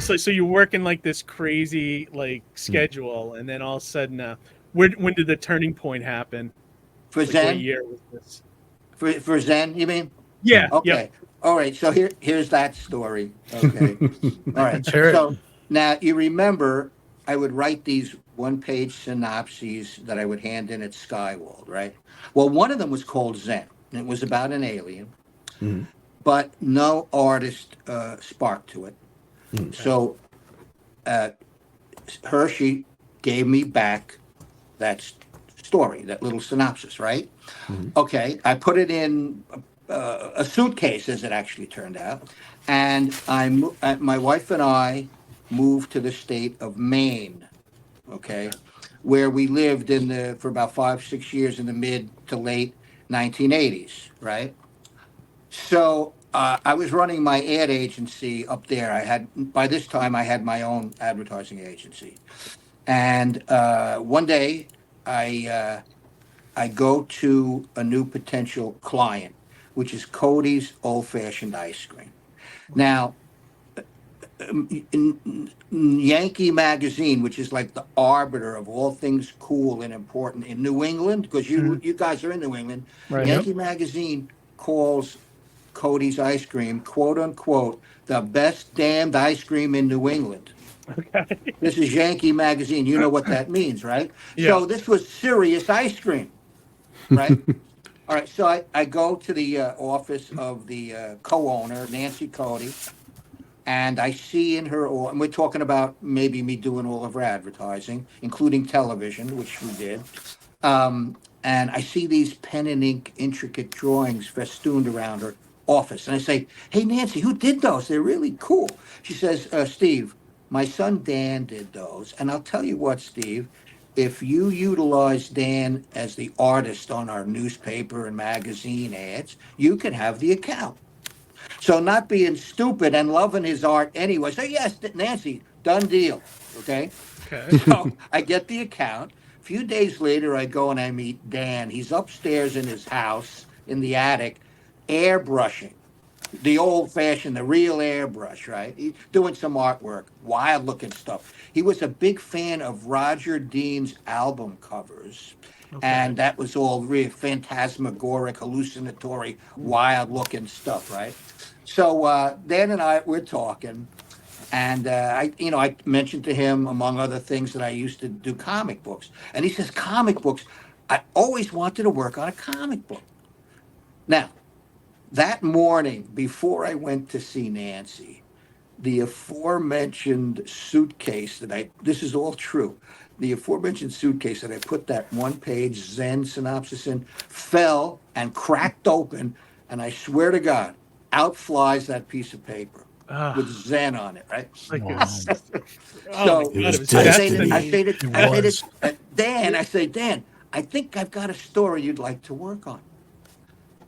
so you're working like this crazy like schedule, and then all of a sudden, when did the turning point happen? For like, Zen? What year was this? For Zen, you mean? Yeah. Okay. Yep. All right. So here's that story. Okay. All right. Let's hear it. So now you remember I would write these one-page synopses that I would hand in at Skyworld, right? Well, one of them was called Zen, and it was about an alien, but no artist spark to it. So Hershey gave me back that story, that little synopsis, right? Okay, I put it in a suitcase, as it actually turned out, and my wife and I moved to the state of Maine, okay, where we lived for about 5-6 years in the mid to late 1980s, right? So I was running my ad agency up there. By this time I had my own advertising agency, and one day I go to a new potential client, which is Cody's Old Fashioned Ice Cream. Now, in Yankee Magazine, which is like the arbiter of all things cool and important in New England, because you guys are in New England, Right. Yankee Magazine calls Cody's Ice Cream, quote unquote, the best damned ice cream in New England. Okay. This is Yankee Magazine. You know what that means, right? Yeah. So this was serious ice cream, right? All right. So I go to the office of the co-owner, Nancy Cody, and I see in her, and we're talking about maybe me doing all of her advertising, including television, which we did. And I see these pen and ink intricate drawings festooned around her office. And I say, hey, Nancy, who did those? They're really cool. She says, Steve, my son Dan did those. And I'll tell you what, Steve, if you utilize Dan as the artist on our newspaper and magazine ads, you can have the account. So not being stupid and loving his art anyway. So yes, Nancy, done deal. Okay. Okay. So I get the account. A few days later, I go and I meet Dan. He's upstairs in his house in the attic, airbrushing. The old-fashioned, the real airbrush, right? He's doing some artwork, wild-looking stuff. He was a big fan of Roger Dean's album covers, and that was all really phantasmagoric, hallucinatory, wild-looking stuff, right? So Dan and I were talking, and I mentioned to him, among other things, that I used to do comic books, and he says, "Comic books? I always wanted to work on a comic book." Now, that morning, before I went to see Nancy, the aforementioned suitcase this is all true, the aforementioned suitcase that I put that one-page Zen synopsis in fell and cracked open, and I swear to God, out flies that piece of paper with Zen on it, right? Like So It was I destiny. say to Dan, I think I've got a story you'd like to work on.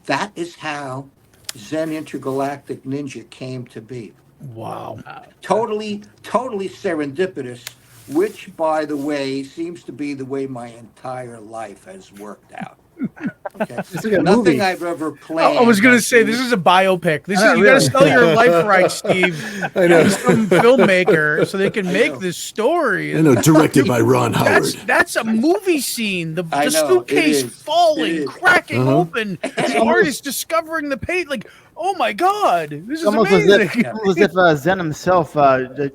That is how Zen Intergalactic Ninja came to be. Wow. Totally serendipitous, which, by the way, seems to be the way my entire life has worked out. Okay. It's like a Nothing movie. I've ever planned. I was gonna say this is a biopic. You got to really. sell your life rights, Steve. I know. To some filmmaker, so they can make this story. I know, directed by Ron Howard. That's a movie scene. The I know, suitcase it is. falling, It is. cracking open, the artist discovering the page. Like, oh my god, this is Almost amazing. as if Zen himself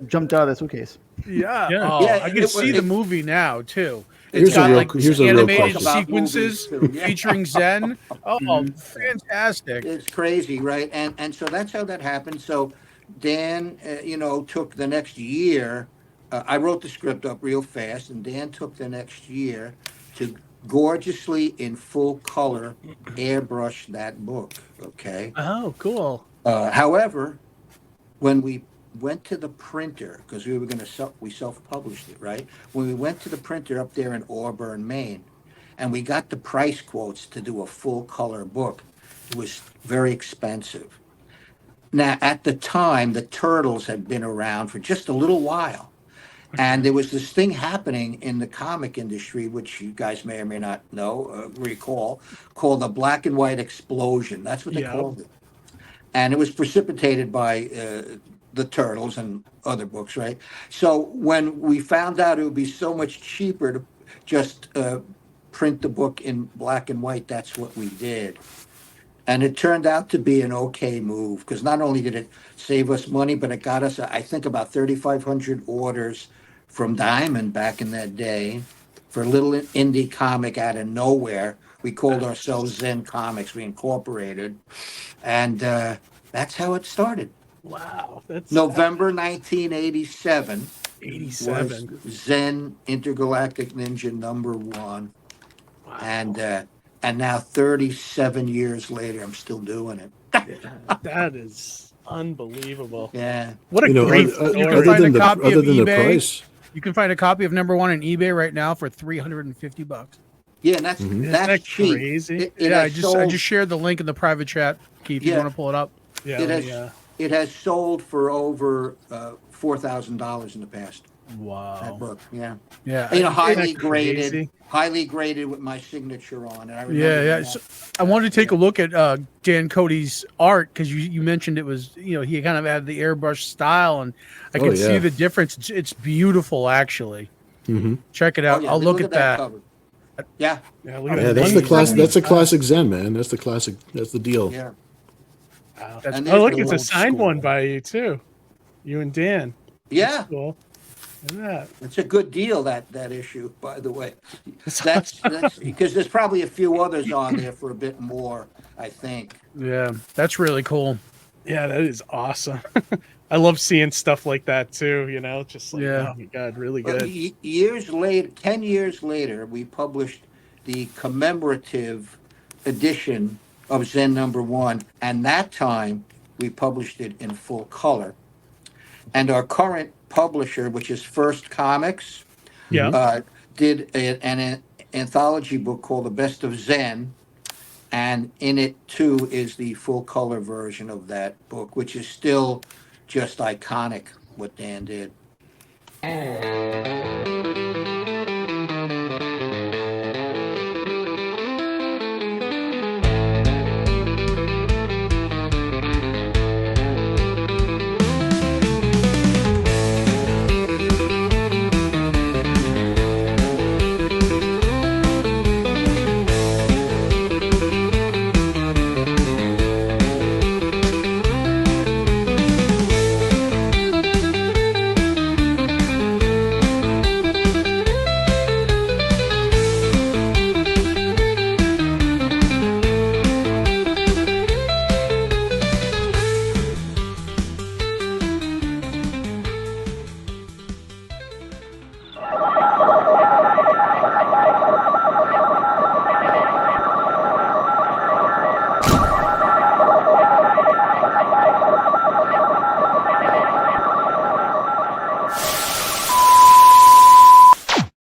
jumped out of the suitcase. Yeah. Yeah. Oh, Yeah, I can see the movie now too. Here's It's got a real- like here's a real animated question. sequences About movies, too. Yeah. featuring Zen. Oh, fantastic! It's crazy, right? And so that's how that happened. So Dan, took the next year. I wrote the script up real fast, and Dan took the next year to gorgeously in full color airbrush that book. Okay. Oh, cool. However, when we went to the printer, because we were going to we self-published it, right? When we went to the printer up there in Auburn, Maine, and we got the price quotes to do a full color book, it was very expensive. Now, at the time, the Turtles had been around for just a little while. And there was this thing happening in the comic industry, which you guys may or may not recall, called the black and white explosion. That's what they called it. And it was precipitated by the Turtles and other books, right? So when we found out it would be so much cheaper to just print the book in black and white, that's what we did. And it turned out to be an okay move, because not only did it save us money, but it got us, I think, about 3,500 orders from Diamond back in that day for a little indie comic out of nowhere. We called ourselves Zen Comics. We incorporated. And that's how it started. Wow, that's November 1987 87. was Zen Intergalactic Ninja #1. Wow. And now 37 years later, I'm still doing it. That is unbelievable. Yeah. What a You know, great other story. find a than the copy other of than the eBay. price. You can find a copy of #1 on eBay right now for $350. Yeah, and that's Isn't that cheap. crazy? It Yeah, has I sold, just shared the link in the private chat. Keith, you Yeah. want to pull it up? Yeah, it has yeah. it has sold for over $4,000 in the past. That Wow. book, yeah. Yeah. You know, Isn't that highly crazy? graded with my signature on it. I remember Yeah, yeah. that. So I wanted to take a look at Dan Cody's art, because you mentioned it was, he kind of had the airbrush style, and I Oh, can see yeah. the difference. It's beautiful, actually. Mhm. Check it Oh, out. yeah, I'll look at that. cover. Yeah, Yeah, look at Yeah, that. that's the Amazing. class. That's a classic Zen, man. That's the classic. That's the deal. yeah. Wow. That's And Oh, look, there's it's a old signed school. one by you too. You and Dan. Yeah, That's cool. Look at that. it's a good deal, that issue, by the way. That's because there's probably a few others on there for a bit more, I think. Yeah, that's really cool. Yeah, that is awesome. I love seeing stuff like that too. Just like, Yeah. oh my god, really But good. years later, 10 years later, we published the commemorative edition of Zen #1, and that time we published it in full color. And our current publisher, which is First Comics, Yeah. did an anthology book called The Best of Zen, and in it too is the full color version of that book, which is still just iconic what Dan did.